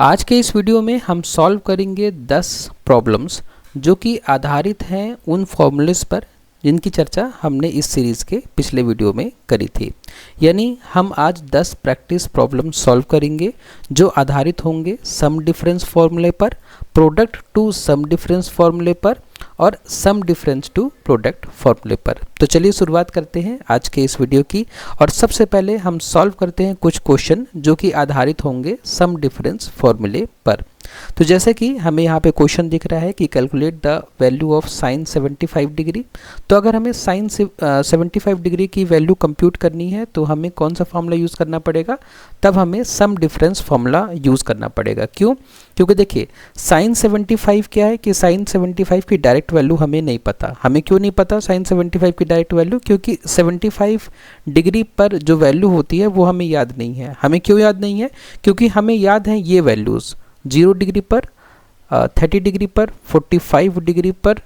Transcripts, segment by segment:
आज के इस वीडियो में हम सॉल्व करेंगे 10 प्रॉब्लम्स जो कि आधारित हैं उन फॉर्मूलेस पर जिनकी चर्चा हमने इस सीरीज़ के पिछले वीडियो में करी थी। यानी हम आज 10 प्रैक्टिस प्रॉब्लम सॉल्व करेंगे जो आधारित होंगे सम डिफरेंस फॉर्मूले पर, प्रोडक्ट टू सम डिफरेंस फॉर्मूले पर और सम डिफरेंस टू प्रोडक्ट फॉर्मूले पर। तो चलिए शुरुआत करते हैं आज के इस वीडियो की और सबसे पहले हम सॉल्व करते हैं कुछ क्वेश्चन जो कि आधारित होंगे सम डिफरेंस फॉर्मूले पर। तो जैसे कि हमें यहाँ पे क्वेश्चन दिख रहा है कि calculate the value of sine 75 degree. तो अगर हमें साइन 75 डिग्री की वैल्यू कंप्यूट करनी है तो हमें कौन सा फॉर्मूला यूज़ करना पड़ेगा? तब हमें सम डिफरेंस फॉर्मूला यूज़ करना पड़ेगा। क्यों? क्योंकि देखिए साइन 75 क्या है कि साइन 75 की डायरेक्ट वैल्यू हमें नहीं पता। हमें क्यों नहीं पता साइन 75 की डायरेक्ट वैल्यू? क्योंकि 75 डिग्री पर जो वैल्यू होती है वो हमें याद नहीं है। हमें क्यों याद नहीं है? क्योंकि हमें याद है ये वैल्यूज़ 0 डिग्री पर, 30 डिग्री पर, 45 डिग्री पर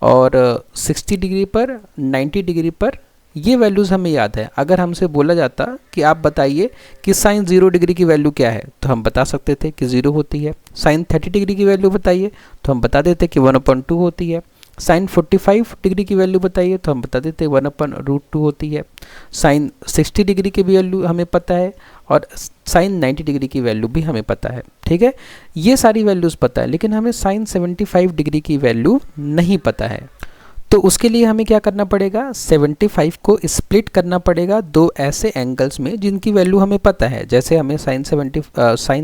और 60 डिग्री पर, 90 डिग्री पर, ये वैल्यूज़ हमें याद है। अगर हमसे बोला जाता कि आप बताइए कि साइन 0 डिग्री की वैल्यू क्या है तो हम बता सकते थे कि 0 होती है। साइन 30 डिग्री की वैल्यू बताइए तो हम बता देते कि 1/2 होती है। साइन 45 डिग्री की वैल्यू बताइए तो हम बता देते 1/√2 होती है। साइन 60 डिग्री की भी वैल्यू हमें पता है और साइन 90 डिग्री की वैल्यू भी हमें पता है। ठीक है, ये सारी वैल्यूज़ पता है, लेकिन हमें साइन 75 डिग्री की वैल्यू नहीं पता है। तो उसके लिए हमें क्या करना पड़ेगा? 75 को स्प्लिट करना पड़ेगा दो ऐसे एंगल्स में जिनकी वैल्यू हमें पता है। जैसे हमें साइन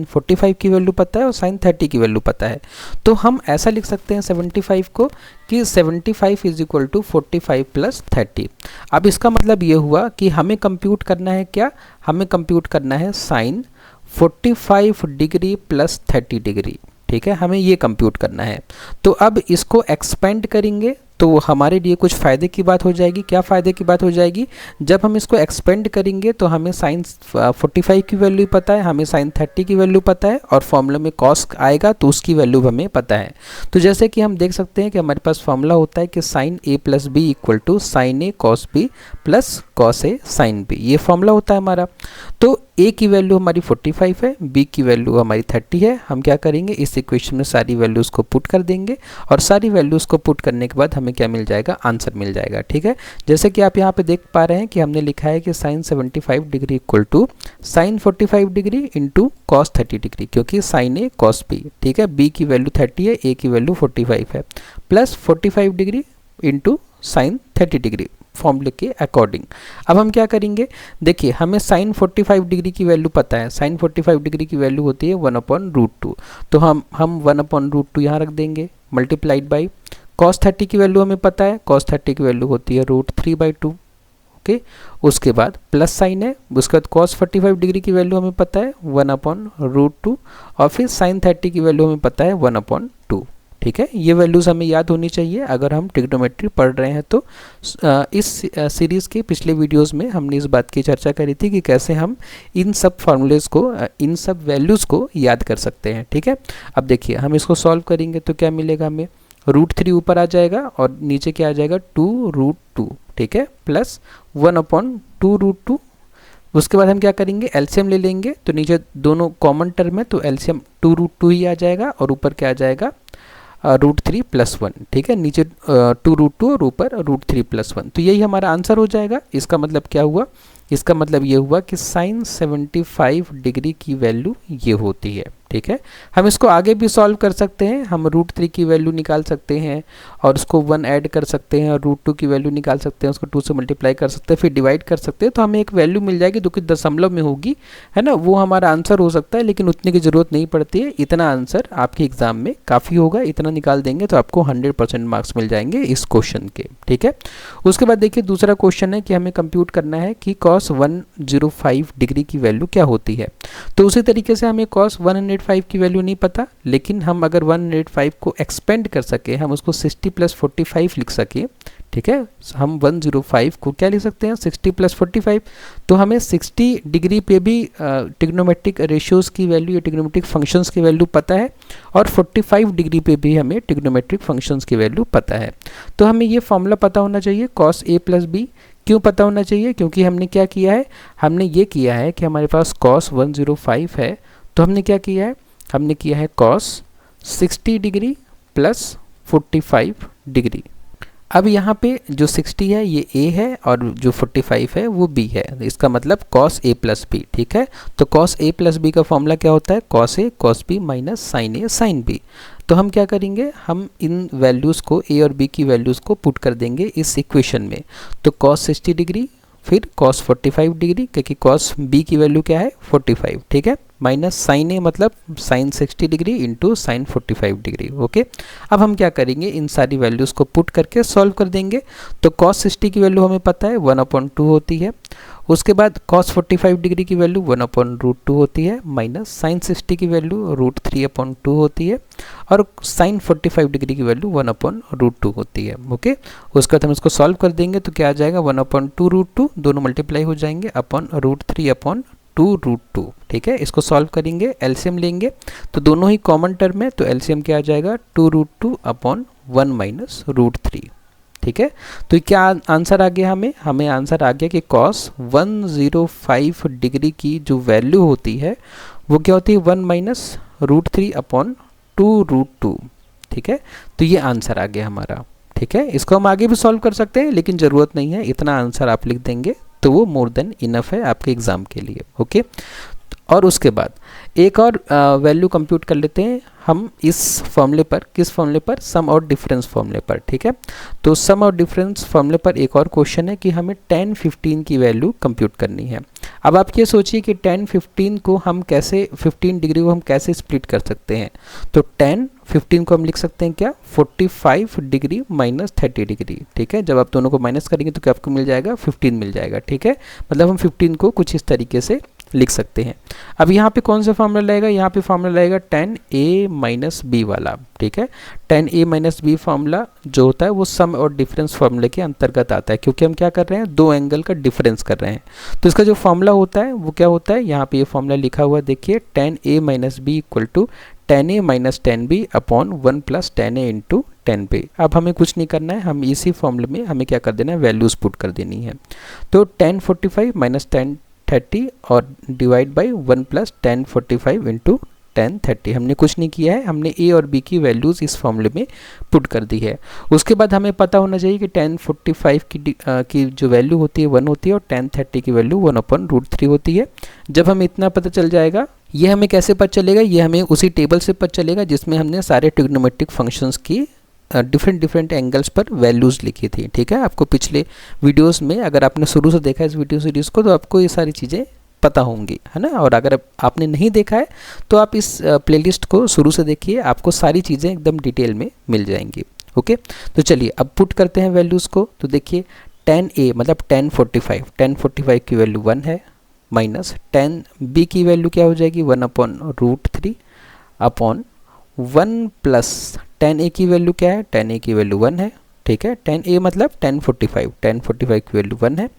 45 की वैल्यू पता है और साइन 30 की वैल्यू पता है। तो हम ऐसा लिख सकते हैं 75 को कि 75 इज इक्वल टू 45 प्लस 30। अब इसका मतलब ये हुआ कि हमें कंप्यूट करना है क्या? हमें कंप्यूट करना है साइन 45 डिग्री प्लस 30 डिग्री। ठीक है, हमें ये कंप्यूट करना है। तो अब इसको एक्सपेंड करेंगे तो हमारे लिए कुछ फ़ायदे की बात हो जाएगी। क्या फ़ायदे की बात हो जाएगी? जब हम इसको एक्सपेंड करेंगे तो हमें साइन 45 की वैल्यू पता है, हमें साइन 30 की वैल्यू पता है और फॉर्मूला में कॉस आएगा तो उसकी वैल्यू हमें पता है। तो जैसे कि हम देख सकते हैं कि हमारे पास फॉर्मूला होता है कि sine A plus B equal to sine A cos B plus cos A sine B. ये फॉर्मूला होता है हमारा। तो ए की वैल्यू हमारी 45 है, बी की वैल्यू हमारी 30 है। हम क्या करेंगे? इस इक्वेशन में सारी वैल्यूज़ को पुट कर देंगे और सारी वैल्यूज़ को पुट करने के बाद हमें क्या मिल जाएगा? आंसर मिल जाएगा। ठीक है, जैसे कि आप यहाँ पे देख पा रहे हैं कि हमने लिखा है कि sine 75 degree equal to sine 45 degree into cos 30 degree, क्योंकि साइन ए कॉस बी। ठीक है, बी की वैल्यू 30 है, ए की वैल्यू 45 है, plus 45 degree into sign 30 degree फॉर्मूले के अकॉर्डिंग। अब हम क्या करेंगे? देखिए हमें साइन 45 डिग्री की वैल्यू पता है। साइन 45 डिग्री की वैल्यू होती है 1/√2। तो हम 1/√2 यहाँ रख देंगे मल्टीप्लाइड बाई कॉस 30 की वैल्यू हमें पता है। कॉस 30 की वैल्यू होती है √3/2। ओके, उसके बाद प्लस साइन है, उसके बाद कॉस 45 डिग्री की वैल्यू हमें पता है 1/√2 और फिर साइन 30 की वैल्यू हमें पता है 1/2। ठीक है, ये वैल्यूज़ हमें याद होनी चाहिए अगर हम ट्रिग्नोमेट्री पढ़ रहे हैं। तो इस सीरीज़ के पिछले वीडियोस में हमने इस बात की चर्चा करी थी कि कैसे हम इन सब फार्मूलेज़ को, इन सब वैल्यूज़ को याद कर सकते हैं। ठीक है, अब देखिए हम इसको सॉल्व करेंगे तो क्या मिलेगा हमें? √3 ऊपर आ जाएगा और नीचे क्या आ जाएगा? 2√2। ठीक है, प्लस 1/2√2। उसके बाद हम क्या करेंगे? एलसीएम ले लेंगे। तो नीचे दोनों कॉमन टर्म है तो एलसीएम 2√2 ही आ जाएगा और ऊपर क्या आ जाएगा? √3 + 1। ठीक है, नीचे 2√2 और ऊपर √3 + 1। तो यही हमारा आंसर हो जाएगा। इसका मतलब क्या हुआ? इसका मतलब ये हुआ कि साइन 75 डिग्री की वैल्यू ये होती है। ठीक है, हम इसको आगे भी सॉल्व कर सकते हैं। हम √3 की वैल्यू निकाल सकते हैं और उसको 1 ऐड कर सकते हैं और √2 की वैल्यू निकाल सकते हैं, उसको 2 से मल्टीप्लाई कर सकते हैं, फिर डिवाइड कर सकते हैं। तो हमें एक वैल्यू मिल जाएगी जो कि दशमलव में होगी, है ना? वो हमारा आंसर हो सकता है, लेकिन उतने की ज़रूरत नहीं पड़ती है। इतना आंसर आपके एग्जाम में काफ़ी होगा। इतना निकाल देंगे तो आपको 100% मार्क्स मिल जाएंगे इस क्वेश्चन के। ठीक है, उसके बाद देखिए दूसरा क्वेश्चन है कि हमें कंप्यूट करना है कि कॉस 105 डिग्री की वैल्यू क्या होती है। तो उसी तरीके से हमें कॉस 105 की वैल्यू नहीं पता, लेकिन हम अगर 105 को एक्सपेंड कर सके, हम उसको 60 + 45 लिख सके। ठीक है, हम 105 को क्या लिख सकते हैं? 60 + 45। तो हमें 60 डिग्री पे भी ट्रिग्नोमेट्रिक रेशियोज़ की वैल्यू या ट्रिग्नोमेट्रिक फंक्शंस की वैल्यू पता है और 45 डिग्री पे भी हमें ट्रिग्नोमेट्रिक फंक्शंस की वैल्यू पता है। तो हमें ये फॉर्मूला पता होना चाहिए कॉस a + b। क्यों पता होना चाहिए? क्योंकि हमने क्या किया है? हमने ये किया है कि हमारे पास कॉस 105 है, तो हमने क्या किया है? हमने किया है cos 60 डिग्री प्लस 45 डिग्री। अब यहाँ पे जो 60 है ये a है और जो 45 है वो b है, इसका मतलब cos a प्लस b। ठीक है, तो cos a प्लस b का फॉर्मूला क्या होता है, cos a cos b minus sin a sin b। तो हम क्या करेंगे, हम इन वैल्यूज़ को a और b की वैल्यूज़ को पुट कर देंगे इस इक्वेशन में। तो cos 60 डिग्री फिर cos 45 डिग्री, क्योंकि cos b की वैल्यू क्या है 45, ठीक है, माइनस साइन ए मतलब sine 60 degree into sine 45 degree. Okay, अब हम क्या करेंगे, इन सारी वैल्यूज़ को पुट करके सॉल्व कर देंगे। तो cos 60 की वैल्यू हमें पता है 1/2 होती है, उसके बाद cos 45 डिग्री की वैल्यू 1/√2 होती है, माइनस साइन 60 की वैल्यू √3/2 होती है, और साइन 45 डिग्री की वैल्यू 1/√2 होती है। ओके, उसके बाद हम इसको सॉल्व कर देंगे तो क्या आ जाएगा, 1/2√2 दोनों मल्टीप्लाई हो जाएंगे अपॉन √3/2√2। ठीक है, इसको सॉल्व करेंगे, एलसीएम लेंगे तो दोनों ही कॉमन टर्म है, तो एलसीएम क्या आ जाएगा 2√2/1 माइनस √3। ठीक है, तो क्या आंसर आ गया, हमें आंसर आ गया कि cos 105 डिग्री की जो वैल्यू होती है वो क्या होती है 1 माइनस √3/2√2। ठीक है, तो ये आंसर आ गया हमारा। ठीक है, इसको हम आगे भी सॉल्व कर सकते हैं लेकिन ज़रूरत नहीं है, इतना आंसर आप लिख देंगे तो वो मोर देन इनफ है आपके एग्ज़ाम के लिए। ओके, और उसके बाद एक और वैल्यू कंप्यूट कर लेते हैं हम इस फॉर्मूले पर, किस फॉर्मूले पर, सम और डिफरेंस फॉर्मूले पर। ठीक है, तो सम और डिफरेंस फॉर्मूले पर एक और क्वेश्चन है कि हमें tan 15 की वैल्यू कंप्यूट करनी है। अब आप ये सोचिए कि tan 15 को हम कैसे, 15 डिग्री को हम कैसे स्प्लिट कर सकते हैं। तो tan 15 को हम लिख सकते हैं क्या, 45 डिग्री माइनस 30 डिग्री। ठीक है, जब आप दोनों को माइनस करेंगे तो क्या आपको मिल जाएगा 15 मिल जाएगा। ठीक है, मतलब हम 15 को कुछ इस तरीके से लिख सकते हैं। अब यहाँ पे कौन सा फॉर्मूला लगेगा, यहाँ पे फॉर्मूला लगेगा tan a माइनस बी वाला। ठीक है, tan a minus B formula जो होता है वो सम और डिफरेंस फॉर्मूले के अंतर्गत आता है, क्योंकि हम क्या कर रहे हैं, दो एंगल का डिफरेंस कर रहे हैं। तो इसका जो फॉर्मूला होता है वो क्या होता है, यहाँ पे ये फॉर्मूला लिखा हुआ देखिए, tan a minus B equal to tan a minus tan b upon 1 plus tan a into tan b। अब हमें कुछ नहीं करना है, हम इसी फॉर्मूले में हमें क्या कर देना है, वैल्यूज़ पुट कर देनी है। तो tan 45 माइनस tan 30 और divide by 1 plus tan 45 into tan 30। हमने कुछ नहीं किया है, हमने a और b की वैल्यूज़ इस फॉर्मूले में पुट कर दी है। उसके बाद हमें पता होना चाहिए कि tan 45 की जो वैल्यू होती है 1 होती है और tan 30 की वैल्यू 1/√3 होती है। जब हमें इतना पता चल जाएगा, ये हमें कैसे पता चलेगा, ये हमें उसी टेबल से पता चलेगा जिसमें हमने सारे ट्रिग्नोमेट्रिक फंक्शंस की डिफरेंट एंगल्स पर वैल्यूज़ लिखी थी। ठीक है, आपको पिछले वीडियोस में अगर आपने शुरू से देखा इस वीडियो सीरीज़ को तो आपको ये सारी चीज़ें पता होंगी, है ना। और अगर आपने नहीं देखा है तो आप इस प्लेलिस्ट को शुरू से देखिए, आपको सारी चीज़ें एकदम डिटेल में मिल जाएंगी। ओके, तो चलिए अब पुट करते हैं वैल्यूज़ को। तो देखिए tan a मतलब tan 45 की वैल्यू 1 है, माइनस tan b की वैल्यू क्या हो जाएगी 1/√3 अपॉन 1 प्लस tan a की वैल्यू क्या है, tan a की वैल्यू 1 है। ठीक है, tan a मतलब tan 45 की वैल्यू 1 है।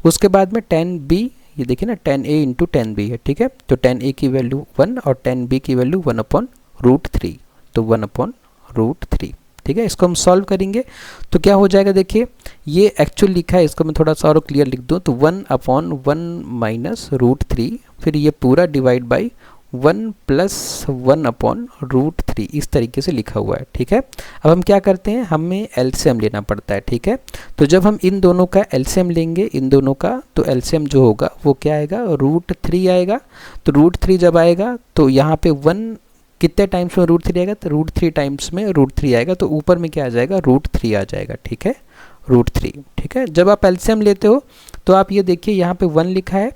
उसके बाद में tan b, ये देखिए ना tan a into tan b है। ठीक है, तो tan a की वैल्यू 1 और tan b की वैल्यू 1/√3, तो 1/√3। ठीक है, इसको हम सॉल्व करेंगे तो क्या हो जाएगा, देखिए ये एक्चुअल लिखा है, इसको मैं थोड़ा सा और क्लियर लिख दूँ तो 1/1 माइनस √3, फिर ये पूरा डिवाइड बाई 1 प्लस 1/√3, इस तरीके से लिखा हुआ है। ठीक है, अब हम क्या करते हैं, हमें एलसीएम लेना पड़ता है। ठीक है, तो जब हम इन दोनों का एलसीएम लेंगे, इन दोनों का, तो एलसीएम जो होगा वो क्या आएगा, √3 आएगा। तो √3 जब आएगा तो यहाँ पे 1 कितने टाइम्स में √3 आएगा, तो √3 टाइम्स में √3 आएगा, तो ऊपर में क्या आ जाएगा, √3 आ जाएगा। ठीक है, √3। ठीक है, जब आप एलसीएम लेते हो तो आप ये देखिए यहाँ पे 1 लिखा है,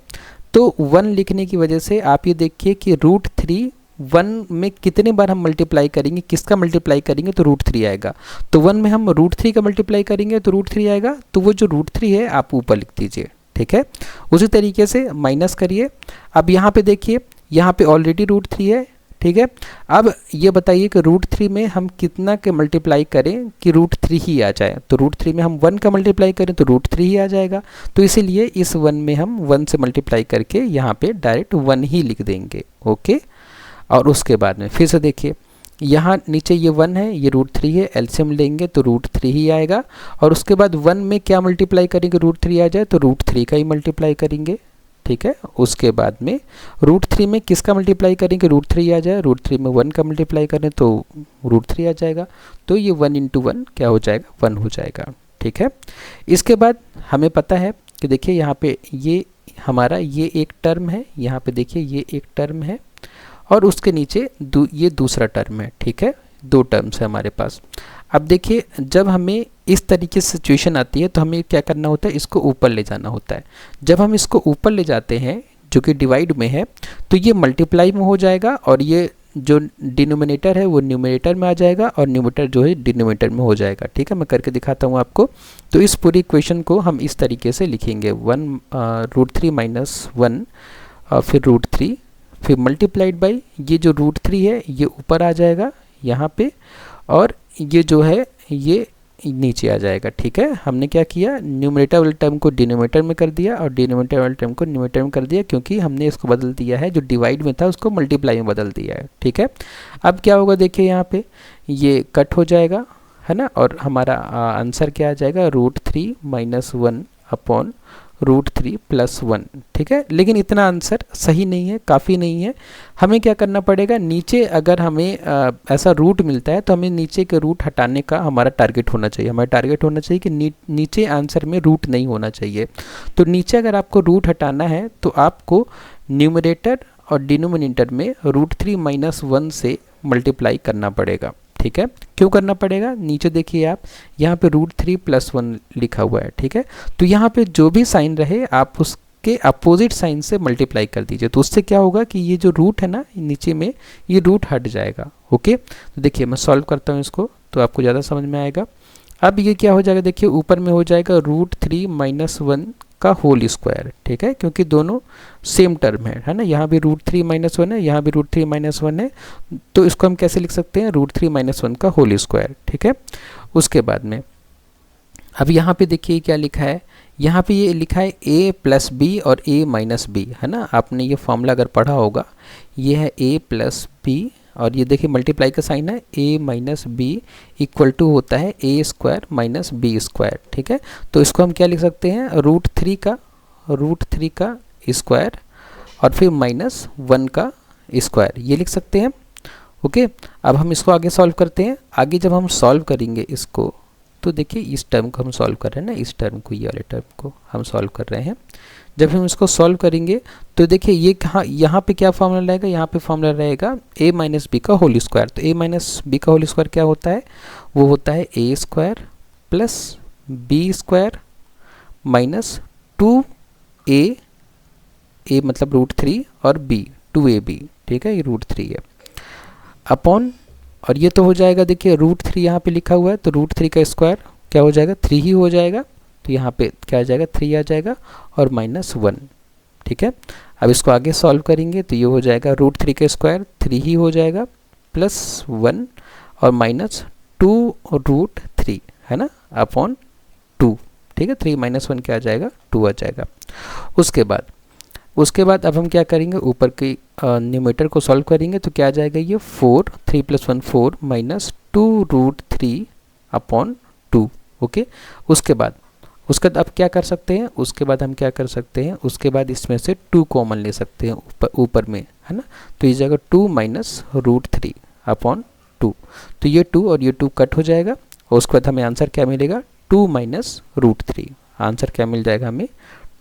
तो 1 लिखने की वजह से आप ये देखिए कि √3 1 में कितने बार हम मल्टीप्लाई करेंगे, किसका मल्टीप्लाई करेंगे, तो √3 आएगा। तो 1 में हम √3 का मल्टीप्लाई करेंगे तो √3 आएगा, तो वो जो √3 है आप ऊपर लिख दीजिए। ठीक है, उसी तरीके से माइनस करिए। अब यहाँ पे देखिए, यहाँ पे ऑलरेडी √3 है। ठीक है, अब ये बताइए कि √3 में हम कितना के मल्टीप्लाई करें कि √3 ही आ जाए। तो √3 में हम 1 का मल्टीप्लाई करें तो √3 ही आ जाएगा, तो इसीलिए इस 1 में हम 1 से मल्टीप्लाई करके यहाँ पे डायरेक्ट 1 ही लिख देंगे। ओके, और उसके बाद में फिर से देखिए, यहाँ नीचे ये 1 है, ये √3 है, एलसीएम लेंगे तो √3 ही आएगा। और उसके बाद 1 में क्या मल्टीप्लाई करेंगे, √3 आ जाए तो √3 का ही मल्टीप्लाई करेंगे। ठीक है। उसके बाद में √3 में किसका मल्टीप्लाई करेंगे, √3 आ जाए, √3 में 1 का मल्टीप्लाई करें तो √3 आ जाएगा, तो ये 1 × 1 क्या हो जाएगा, 1 हो जाएगा, ठीक है। इसके बाद हमें पता है कि देखिए यहाँ पे ये हमारा ये एक टर्म है, यहाँ पे देखिए ये एक टर्म है और उसके नीचे ये दूसरा टर्म है, ठीक है, 2 टर्म्स है हमारे पास। अब देखिए जब हमें इस तरीके से सिचुएशन आती है तो हमें क्या करना होता है, इसको ऊपर ले जाना होता है। जब हम इसको ऊपर ले जाते हैं जो कि डिवाइड में है तो ये मल्टीप्लाई में हो जाएगा और ये जो डिनोमिनेटर है वो न्यूमरेटर में आ जाएगा और न्यूमरेटर जो है डिनोमिनेटर में हो जाएगा, ठीक है। मैं करके दिखाता हूँ आपको। तो इस पूरी इक्वेशन को हम इस तरीके से लिखेंगे, √3 - 1 फिर √3 फिर मल्टीप्लाइड बाई ये जो √3 है ये ऊपर आ जाएगा यहाँ पे और ये जो है ये नीचे आ जाएगा, ठीक है। हमने क्या किया, न्यूमरेटर वाले टर्म को डिनोमिनेटर में कर दिया और डिनोमिनेटर वाले टर्म को न्यूमरेटर में कर दिया, क्योंकि हमने इसको बदल दिया है, जो डिवाइड में था उसको मल्टीप्लाई में बदल दिया है, ठीक है। अब क्या होगा देखिए यहाँ पे ये कट हो जाएगा, है ना, और हमारा आंसर क्या आ जाएगा, √3 - 1 अपॉन √3 + 1, ठीक है। लेकिन इतना आंसर सही नहीं है, काफ़ी नहीं है। हमें क्या करना पड़ेगा, नीचे अगर हमें ऐसा रूट मिलता है तो हमें नीचे के रूट हटाने का हमारा टारगेट होना चाहिए। हमारा टारगेट होना चाहिए कि नीचे आंसर में रूट नहीं होना चाहिए। तो नीचे अगर आपको रूट हटाना है तो आपको न्यूमरेटर और डिनोमिनेटर में √3 - 1 से मल्टीप्लाई करना पड़ेगा, ठीक है। क्यों करना पड़ेगा, नीचे देखिए आप यहाँ पे √3 + 1 लिखा हुआ है, ठीक है। तो यहाँ पे जो भी साइन रहे आप उसके अपोजिट साइन से मल्टीप्लाई कर दीजिए, तो उससे क्या होगा कि ये जो रूट है ना नीचे में ये रूट हट जाएगा, ओके। तो देखिए मैं सॉल्व करता हूँ इसको तो आपको ज़्यादा समझ में आएगा। अब ये क्या हो जाएगा, देखिए ऊपर में हो जाएगा √3 - 1 का होल स्क्वायर, ठीक है, क्योंकि दोनों सेम टर्म है ना। यहाँ भी √3 - 1 है, यहाँ भी √3 - 1 है, तो इसको हम कैसे लिख सकते हैं, √3 - 1 का होल स्क्वायर, ठीक है। उसके बाद में अब यहाँ पे देखिए क्या लिखा है, यहाँ पे ये लिखा है a + b और a - b, है ना। आपने ये फॉर्मूला अगर पढ़ा होगा, ये है a + b और ये देखिए मल्टीप्लाई का साइन है, a - b = होता है a² - b², ठीक है। तो इसको हम क्या लिख सकते हैं, √3 का स्क्वायर और फिर -1 का स्क्वायर, ये लिख सकते हैं, ओके। अब हम इसको आगे सॉल्व करते हैं। आगे जब हम सॉल्व करेंगे इसको तो देखिए इस टर्म को हम सॉल्व कर रहे हैं ना, इस टर्म को, ये वाले टर्म को हम सॉल्व कर रहे हैं। जब हम इसको सॉल्व करेंगे तो देखिए ये कहाँ, यहाँ पे क्या फॉर्मूला रहेगा, यहाँ पे फॉर्मूला रहेगा a - b का होल स्क्वायर। तो a - b का होल स्क्वायर क्या होता है, वो होता है a² + b² - 2a, a मतलब √3 और b 2ab, ठीक है, ये √3 है, अपॉन, और ये तो हो जाएगा देखिए √3 यहाँ पे लिखा हुआ है तो √3 का स्क्वायर क्या हो जाएगा, 3 ही हो जाएगा, तो यहाँ पे क्या आ जाएगा, 3 आ जाएगा और -1, ठीक है। अब इसको आगे सॉल्व करेंगे तो ये हो जाएगा √3 का स्क्वायर 3 ही हो जाएगा +1 और -2√3, है ना, अपॉन 2, ठीक है। 3 - 1 क्या आ जाएगा, 2 आ जाएगा। उसके बाद अब हम क्या करेंगे, ऊपर की न्यूमरेटर को सॉल्व करेंगे तो क्या आ जाएगा, ये 4, 3 + 1 4 -2√3 अपॉन 2, ओके। उसके बाद अब क्या कर सकते हैं, उसके बाद हम क्या कर सकते हैं, उसके बाद इसमें से 2 कॉमन ले सकते हैं ऊपर में, है ना। तो इस जगह 2 - √3 अपॉन 2, तो ये 2 और ये 2 कट हो जाएगा और उसके बाद हमें आंसर क्या मिलेगा, 2 - √3, आंसर क्या मिल जाएगा हमें,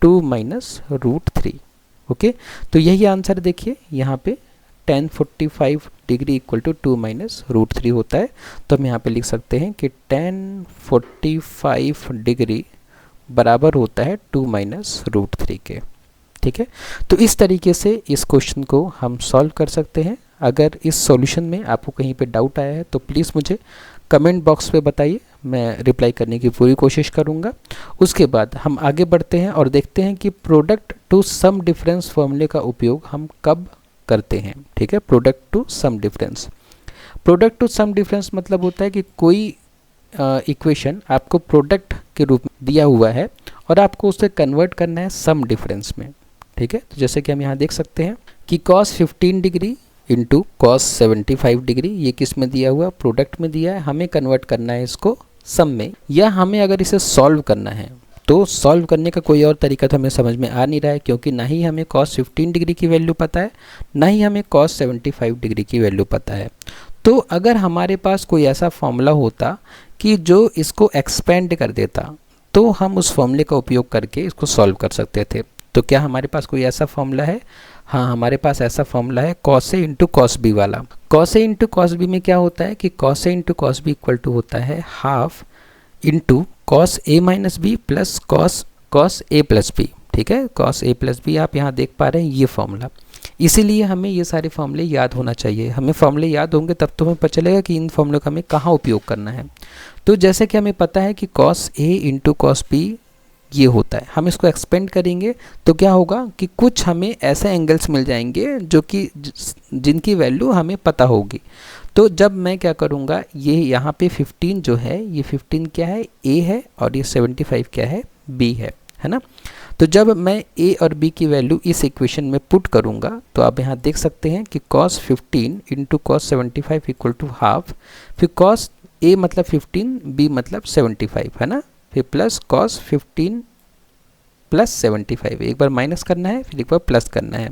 2 - √3, ओके। तो यही आंसर देखिए यहाँ पे tan 45 डिग्री = 2 - √3 होता है। तो हम यहाँ पे लिख सकते हैं कि tan 45 डिग्री बराबर होता है 2 - √3 के, ठीक है। तो इस तरीके से इस क्वेश्चन को हम सॉल्व कर सकते हैं। अगर इस सॉल्यूशन में आपको कहीं पे डाउट आया है तो प्लीज़ मुझे कमेंट बॉक्स पे बताइए, मैं रिप्लाई करने की पूरी कोशिश करूँगा। उसके बाद हम आगे बढ़ते हैं और देखते हैं कि प्रोडक्ट टू सम डिफरेंस फॉर्मूले का उपयोग हम कब करते हैं, ठीक है। प्रोडक्ट टू सम डिफरेंस मतलब होता है कि कोई इक्वेशन आपको प्रोडक्ट के रूप में दिया हुआ है और आपको उसे कन्वर्ट करना है सम डिफरेंस में, ठीक है। तो जैसे कि हम यहाँ देख सकते हैं कि cos 15 डिग्री × cos 75 डिग्री, ये किस में दिया हुआ, प्रोडक्ट में दिया है, हमें कन्वर्ट करना है इसको सम में, या हमें अगर इसे सॉल्व करना है तो सॉल्व करने का कोई और तरीका तो हमें समझ में आ नहीं रहा है, क्योंकि ना ही हमें cos 15 डिग्री की वैल्यू पता है, ना ही हमें cos 75 डिग्री की वैल्यू पता है। तो अगर हमारे पास कोई ऐसा फॉर्मूला होता कि जो इसको एक्सपेंड कर देता, तो हम उस फॉर्मूले का उपयोग करके इसको सॉल्व कर सकते थे। तो क्या हमारे पास कोई ऐसा फॉर्मूला है? हाँ, हमारे पास ऐसा फॉर्मूला है cos A into cos B वाला। cos A into cos B में क्या होता है कि cos A into cos B equal to होता है half into cos A minus B plus cos A plus B. ठीक है, cos A प्लस बी आप यहाँ देख पा रहे हैं ये फॉर्मूला। इसीलिए हमें ये सारे फॉर्मूले याद होना चाहिए। हमें फॉर्मूले याद होंगे तब तो हमें पता चलेगा कि इन फॉर्मूलों का हमें कहाँ उपयोग करना है। तो जैसे कि हमें पता है कि cos A into cos B ये होता है, हम इसको एक्सपेंड करेंगे तो क्या होगा कि कुछ हमें ऐसे एंगल्स मिल जाएंगे जो कि जिनकी वैल्यू हमें पता होगी। तो जब मैं क्या करूँगा, ये यहाँ पे 15 जो है, ये 15 क्या है? A है, और ये 75 क्या है? B है ना। तो जब मैं A और B की वैल्यू इस इक्वेशन में पुट करूँगा तो आप यहाँ देख सकते हैं कि cos 15 into cos 75 equal to half, फिर cos A मतलब 15, B मतलब 75 है ना, फिर प्लस cos 15 प्लस 75, एक बार माइनस करना है फिर एक बार प्लस करना है।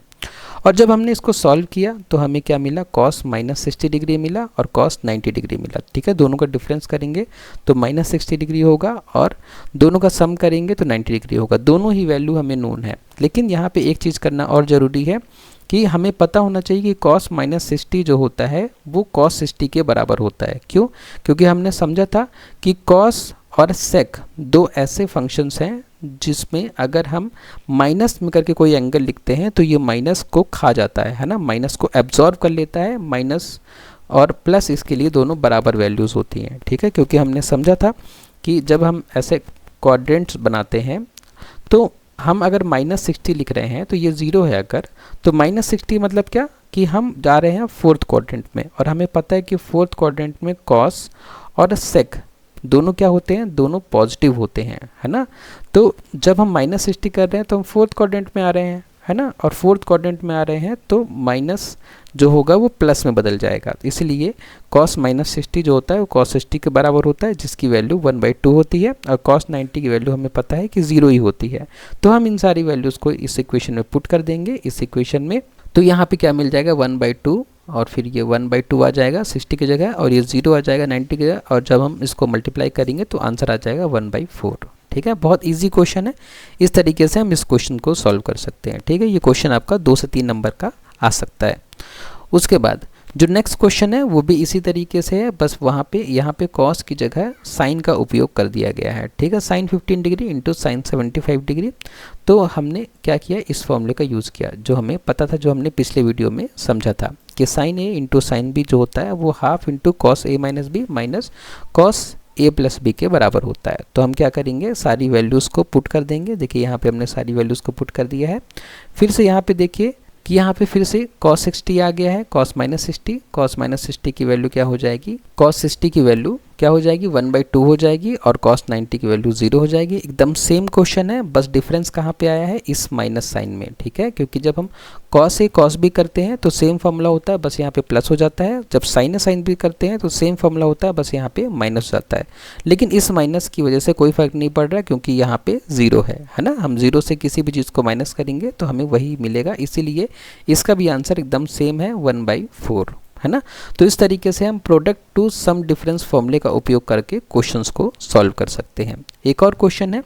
और जब हमने इसको सॉल्व किया तो हमें क्या मिला? cos माइनस 60 डिग्री मिला और cos 90 डिग्री मिला। ठीक है, दोनों का डिफरेंस करेंगे तो माइनस 60 डिग्री होगा और दोनों का सम करेंगे तो 90 डिग्री होगा। दोनों ही वैल्यू हमें नोन है, लेकिन यहाँ पे एक चीज़ करना और ज़रूरी है कि हमें पता होना चाहिए कि cos माइनस 60 जो होता है वो cos 60 के बराबर होता है। क्यों? क्योंकि हमने समझा था कि cos और sec दो ऐसे फंक्शंस हैं जिसमें अगर हम माइनस में करके कोई एंगल लिखते हैं तो ये माइनस को खा जाता है ना, माइनस को एब्जॉर्ब कर लेता है। माइनस और प्लस इसके लिए दोनों बराबर वैल्यूज़ होती हैं। ठीक है, क्योंकि हमने समझा था कि जब हम ऐसे क्वाड्रेंट्स बनाते हैं तो हम अगर माइनस 60 लिख रहे हैं तो ये 0 है अगर, तो माइनस 60 मतलब क्या कि हम जा रहे हैं फोर्थ क्वाड्रेंट में, और हमें पता है कि फोर्थ क्वाड्रेंट में cos और sec दोनों क्या होते हैं? दोनों पॉजिटिव होते हैं, है ना। तो जब हम माइनस 60 कर रहे हैं तो हम फोर्थ क्वाड्रेंट में आ रहे हैं, है ना, और फोर्थ क्वाड्रेंट में आ रहे हैं तो माइनस जो होगा वो प्लस में बदल जाएगा। इसलिए cos माइनस 60 जो होता है वो cos 60 के बराबर होता है, जिसकी वैल्यू 1/2 होती है, और cos 90 की वैल्यू हमें पता है कि 0 ही होती है। तो हम इन सारी वैल्यूज़ को इस इक्वेशन में पुट कर देंगे, इस इक्वेशन में। तो यहाँ पे क्या मिल जाएगा? 1/2, और फिर ये 1/2 आ जाएगा 60 की जगह, और ये 0 आ जाएगा 90 की जगह, और जब हम इसको मल्टीप्लाई करेंगे तो आंसर आ जाएगा 1/4। ठीक है, बहुत इजी क्वेश्चन है। इस तरीके से हम इस क्वेश्चन को सॉल्व कर सकते हैं। ठीक है, ये क्वेश्चन आपका 2 से 3 नंबर का आ सकता है। उसके बाद जो नेक्स्ट क्वेश्चन है वो भी इसी तरीके से है, बस वहाँ पे यहाँ पे cos की जगह साइन का उपयोग कर दिया गया है। ठीक है, sine 15 degree into sine 75 degree. तो हमने क्या किया? इस फॉर्मूले का यूज़ किया जो हमें पता था, जो हमने पिछले वीडियो में समझा था कि sine A into sine B जो होता है वो half into cos A minus B minus cos A plus B के बराबर होता है। तो हम क्या करेंगे? सारी वैल्यूज़ को पुट कर देंगे। देखिए यहाँ पे हमने सारी वैल्यूज़ को पुट कर दिया है। फिर से यहाँ पे देखिए कि यहाँ पे फिर से cos 60 आ गया है, cos माइनस 60 की वैल्यू क्या हो जाएगी? cos 60 की वैल्यू क्या हो जाएगी? 1/2 हो जाएगी, और cos 90 की वैल्यू 0 हो जाएगी। एकदम सेम क्वेश्चन है, बस डिफरेंस कहाँ पे आया है? इस माइनस साइन में। ठीक है, क्योंकि जब हम cos A cos B करते हैं तो सेम फॉर्मूला होता है, बस यहाँ पे प्लस हो जाता है। जब साइन A साइन B करते हैं तो सेम फॉर्मूला होता है, बस यहाँ पे माइनस हो जाता है। लेकिन इस माइनस की वजह से कोई फर्क नहीं पड़ रहा, क्योंकि यहाँ पे 0 है ना। हम 0 से किसी भी चीज़ को माइनस करेंगे तो हमें वही मिलेगा, इसीलिए इसका भी आंसर एकदम सेम है, 1/4, है ना। तो इस तरीके से हम प्रोडक्ट टू सम डिफरेंस फॉर्मूले का उपयोग करके क्वेश्चंस को सॉल्व कर सकते हैं। एक और क्वेश्चन है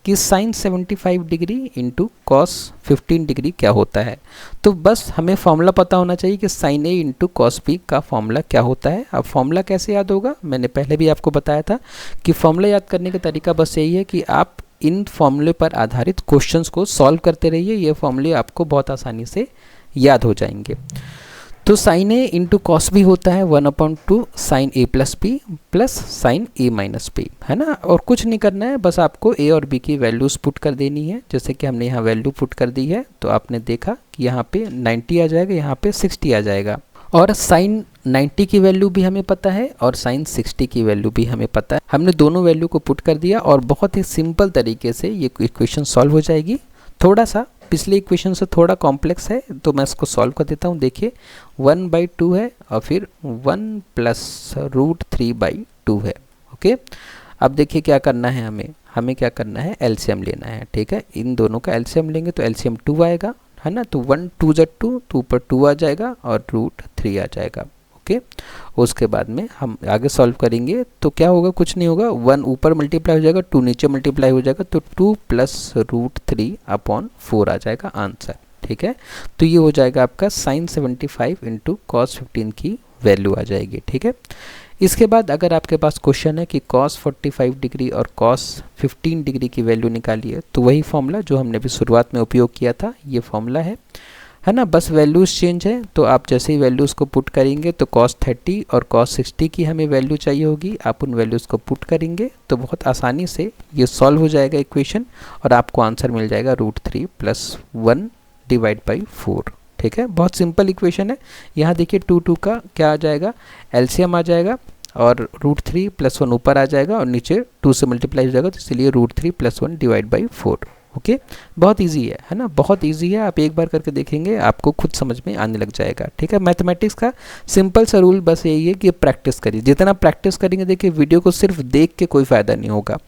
कि sine 75 degree into cos 15 degree क्या होता है। तो बस हमें फॉर्मूला पता होना चाहिए कि sine A into cos B का फॉर्मूला क्या होता है। अब फॉर्मूला कैसे याद होगा? मैंने पहले भी आपको बताया था कि फॉर्मूला याद करने का तरीका बस यही है कि आप इन फॉर्मूले पर आधारित क्वेश्चंस को सॉल्व करते रहिए। ये फॉर्मूले आपको बहुत आसानी से याद हो जाएंगे। तो sine A into cos B होता है 1/2 sine A plus B plus sine A minus B, है ना। और कुछ नहीं करना है, बस आपको A और B की वैल्यूज़ पुट कर देनी है। जैसे कि हमने यहाँ वैल्यू पुट कर दी है तो आपने देखा कि यहाँ पे 90 आ जाएगा, यहाँ पे 60 आ जाएगा। और साइन 90 की वैल्यू भी हमें पता है और साइन 60 की वैल्यू भी हमें पता है। हमने दोनों वैल्यू को पुट कर दिया और बहुत ही सिंपल तरीके से ये इक्वेशन सॉल्व हो जाएगी। थोड़ा सा पिछले इक्वेशन से थोड़ा कॉम्प्लेक्स है तो मैं इसको सॉल्व कर देता हूँ। देखिए 1/2 है और फिर 1 + √3/2 है। ओके, अब देखिए क्या करना है हमें। हमें क्या करना है, एलसीएम लेना है। ठीक है, इन दोनों का एलसीएम लेंगे तो एलसीएम 2 आएगा, है ना। तो 1 2 ज़ा 2, तो ऊपर 2 आ जाएगा और √3 आ जाएगा। ओके, उसके बाद में हम आगे सॉल्व करेंगे तो क्या होगा, कुछ नहीं होगा, 1 ऊपर मल्टीप्लाई हो जाएगा, 2 नीचे मल्टीप्लाई हो जाएगा, तो 2 + √3/4 आ जाएगा आंसर। ठीक है, तो ये हो जाएगा आपका sin 75 × cos 15 की वैल्यू आ जाएगी। ठीक है, इसके बाद अगर आपके पास क्वेश्चन है कि cos 45 डिग्री और cos 15 डिग्री की वैल्यू निकालिए, तो वही फॉर्मूला जो हमने भी शुरुआत में उपयोग किया था, ये फॉर्मूला है ना। बस वैल्यूज़ चेंज है, तो आप जैसे ही वैल्यूज़ को पुट करेंगे तो cos 30 और cos 60 की हमें वैल्यू चाहिए होगी, आप उन वैल्यूज़ को पुट करेंगे तो बहुत आसानी से ये सॉल्व हो जाएगा इक्वेशन, और आपको आंसर मिल जाएगा √3 + 1/4। ठीक है, बहुत सिंपल इक्वेशन है। यहाँ देखिए 2 का क्या आ जाएगा, एलसीएम आ जाएगा, और √3 + 1 ऊपर आ जाएगा और नीचे 2 से मल्टीप्लाई हो जाएगा, तो इसलिए √3 + 1/4। ओके, बहुत इजी है ना, बहुत इजी है। आप एक बार करके देखेंगे, आपको खुद समझ में आने लग जाएगा। ठीक है, मैथमेटिक्स का सिंपल सा रूल बस यही है कि प्रैक्टिस करिए, जितना प्रैक्टिस करेंगे, देखिए वीडियो को सिर्फ देख के कोई फ़ायदा नहीं होगा।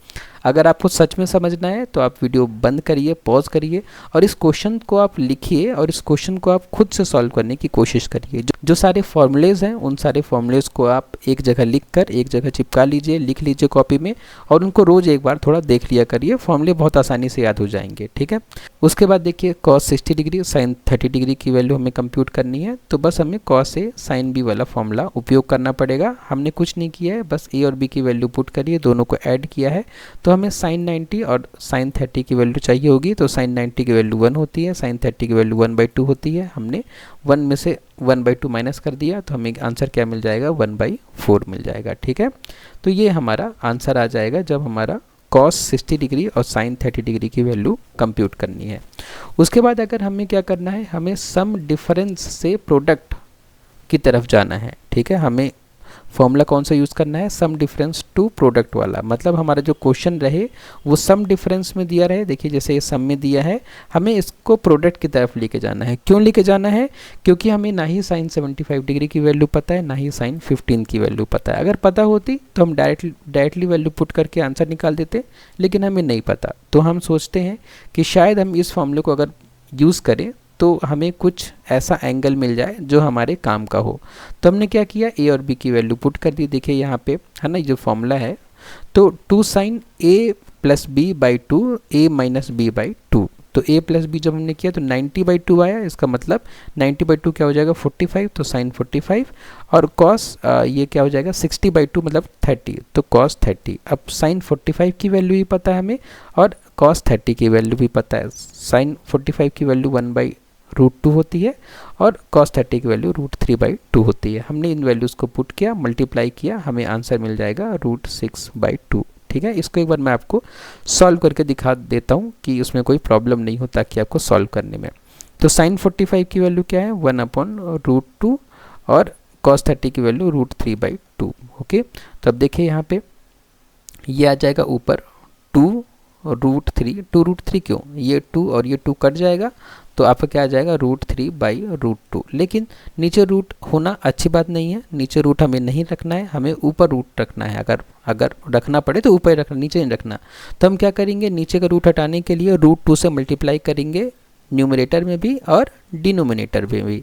अगर आपको सच में समझना है तो आप वीडियो बंद करिए, पॉज करिए, और इस क्वेश्चन को आप लिखिए, और इस क्वेश्चन को आप खुद से सॉल्व करने की कोशिश करिए। जो सारे फॉर्मूलेज हैं, उन सारे फॉर्मूलेज को आप एक जगह लिख कर एक जगह चिपका लीजिए, लिख लीजिए कॉपी में, और उनको रोज़ एक बार थोड़ा देख लिया करिए, फॉर्मूले बहुत आसानी से याद हो जाएंगे। ठीक है, उसके बाद देखिए cos 60 डिग्री sin 30 डिग्री की वैल्यू हमें कंप्यूट करनी है, तो बस हमें cos A sin B वाला फॉर्मूला उपयोग करना पड़ेगा। हमने कुछ नहीं किया है, बस A और B की वैल्यू पुट करिए, दोनों को ऐड किया है, तो हमें sin 90 और sin 30 की वैल्यू चाहिए होगी। तो sin 90 की वैल्यू 1 होती है, sin 30 की वैल्यू 1/2 होती है। हमने 1 में से 1/2 माइनस कर दिया, तो हमें आंसर क्या मिल जाएगा, 1/4 मिल जाएगा। ठीक है, तो ये हमारा आंसर आ जाएगा जब हमारा cos 60 डिग्री और sin 30 डिग्री की वैल्यू कंप्यूट करनी है। उसके बाद अगर हमें क्या करना है, हमें सम डिफरेंस से प्रोडक्ट की तरफ जाना है। ठीक है, हमें फॉर्मूला कौन सा यूज़ करना है, सम डिफरेंस टू प्रोडक्ट वाला, मतलब हमारा जो क्वेश्चन रहे वो सम डिफरेंस में दिया रहे। देखिए जैसे ये सम में दिया है, हमें इसको प्रोडक्ट की तरफ लेके जाना है। क्यों लेके जाना है, क्योंकि हमें ना ही sin 75 डिग्री की वैल्यू पता है, ना ही sin 15 की वैल्यू पता है। अगर पता होती तो हम डायरेक्टली वैल्यू पुट करके आंसर निकाल देते, लेकिन हमें नहीं पता, तो हम सोचते हैं कि शायद हम इस फॉर्मूले को अगर यूज़ करें तो हमें कुछ ऐसा एंगल मिल जाए जो हमारे काम का हो। तो हमने क्या किया, ए और बी की वैल्यू पुट कर दी। देखिए यहाँ पे है ना, जो फॉर्मूला है, तो 2 sin A + B/2 A - B/2, तो A + B जब हमने किया तो 90/2 आया। इसका मतलब 90/2 क्या हो जाएगा, 45, तो sin 45, और cos ये क्या हो जाएगा, 60/2 मतलब 30, तो cos 30। अब sin 45 की वैल्यू ही पता है हमें, और cos 30 की वैल्यू भी पता है। sin 45 की वैल्यू 1/√2 होती है, और cos 30 की वैल्यू √3/2 होती है। हमने इन वैल्यूज़ को पुट किया, मल्टीप्लाई किया, हमें आंसर मिल जाएगा √6/2। ठीक है, इसको एक बार मैं आपको सॉल्व करके दिखा देता हूँ कि उसमें कोई प्रॉब्लम नहीं होता कि आपको सॉल्व करने में। तो sin 45 की वैल्यू क्या है, 1/√2, और cos 30 की वैल्यू √3/2। ओके, तो अब देखिए यहाँ पे ये आ जाएगा ऊपर 2√3, 2√3 क्यों, ये 2 और ये 2 कट जाएगा, तो आपका क्या आ जाएगा, √3/√2। लेकिन नीचे रूट होना अच्छी बात नहीं है, नीचे रूट हमें नहीं रखना है, हमें ऊपर रूट रखना है। अगर रखना पड़े तो ऊपर रखना, नीचे नहीं रखना। तो हम क्या करेंगे, नीचे का रूट हटाने के लिए √2 से मल्टीप्लाई करेंगे, न्यूमरेटर में भी और डिनोमिनेटर में भी।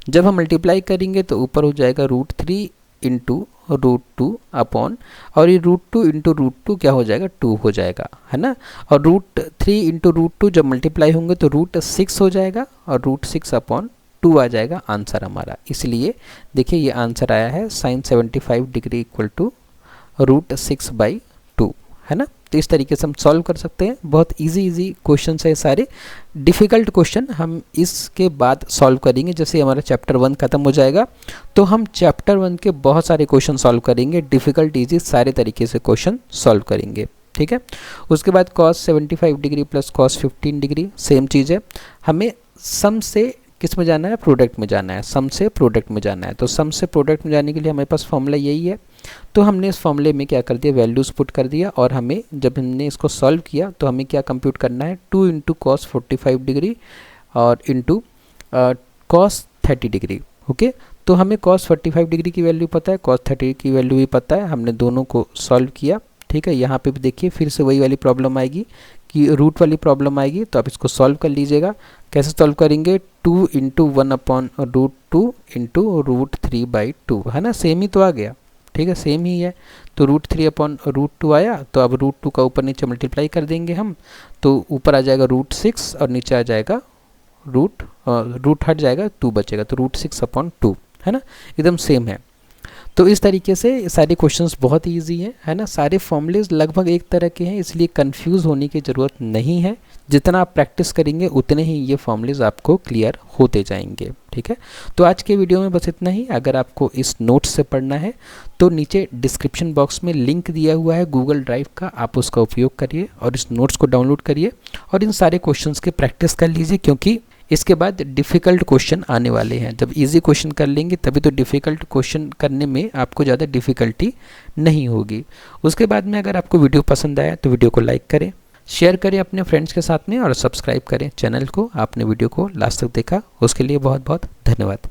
जब हम मल्टीप्लाई करेंगे तो ऊपर हो जाएगा √3 × √2 अपॉन, और ये √2 × √2 क्या हो जाएगा, 2 हो जाएगा, है ना। और √3 × √2 जब मल्टीप्लाई होंगे तो √6 हो जाएगा, और √6/2 आ जाएगा आंसर हमारा। इसलिए देखिए ये आंसर आया है sin 75 डिग्री = √6/2, है ना। तो इस तरीके से हम सॉल्व कर सकते हैं। बहुत इजी क्वेश्चन है सारे। डिफ़िकल्ट क्वेश्चन हम इसके बाद सॉल्व करेंगे। जैसे हमारा चैप्टर 1 खत्म हो जाएगा तो हम चैप्टर 1 के बहुत सारे क्वेश्चन सॉल्व करेंगे, डिफ़िकल्ट इजी सारे तरीके से क्वेश्चन सॉल्व करेंगे। ठीक है, उसके बाद cos 75 degree + cos 15 degree same चीज़ है। हमें सम से किस में जाना है, प्रोडक्ट में जाना है, सम से प्रोडक्ट में जाना है। तो सम से प्रोडक्ट में जाने के लिए हमारे पास फॉर्मूला यही है। तो हमने इस फॉर्मूले में क्या कर दिया, वैल्यूज़ पुट कर दिया, और हमें जब हमने इसको सॉल्व किया तो हमें क्या कंप्यूट करना है, 2 × cos 45 डिग्री और इंटू cos 30 डिग्री। ओके, तो हमें cos 45 डिग्री की वैल्यू पता है, cos 30 की वैल्यू भी पता है, हमने दोनों को सॉल्व किया। ठीक है। यहाँ पे भी देखिए फिर से वही वाली प्रॉब्लम आएगी कि रूट वाली प्रॉब्लम आएगी, तो आप इसको सॉल्व कर लीजिएगा। कैसे सॉल्व करेंगे, 2 × 1/√2 × √3/2, है ना, सेम ही तो आ गया, ठीक है, सेम ही है। तो √3/√2 आया, तो अब √2 का ऊपर नीचे मल्टीप्लाई कर देंगे हम, तो ऊपर आ जाएगा √6 और नीचे आ जाएगा रूट हट जाएगा, 2 बचेगा, तो √6/2, है ना, एकदम सेम है। तो इस तरीके से सारे क्वेश्चंस बहुत इजी हैं, है ना, सारे फॉर्मूलेज लगभग एक तरह के हैं, इसलिए कंफ्यूज होने की ज़रूरत नहीं है। जितना आप प्रैक्टिस करेंगे उतने ही ये फॉर्मूलेज आपको क्लियर होते जाएंगे, ठीक है। तो आज के वीडियो में बस इतना ही। अगर आपको इस नोट्स से पढ़ना है तो नीचे डिस्क्रिप्शन बॉक्स में लिंक दिया हुआ है गूगल ड्राइव का, आप उसका उपयोग करिए और इस नोट्स को डाउनलोड करिए और इन सारे क्वेश्चंस की प्रैक्टिस कर लीजिए, क्योंकि इसके बाद डिफ़िकल्ट क्वेश्चन आने वाले हैं। जब इजी क्वेश्चन कर लेंगे तभी तो डिफ़िकल्ट क्वेश्चन करने में आपको ज़्यादा डिफ़िकल्टी नहीं होगी। उसके बाद में अगर आपको वीडियो पसंद आया तो वीडियो को लाइक करें, शेयर करें अपने फ्रेंड्स के साथ में और सब्सक्राइब करें चैनल को। आपने वीडियो को लास्ट तक देखा उसके लिए बहुत बहुत धन्यवाद।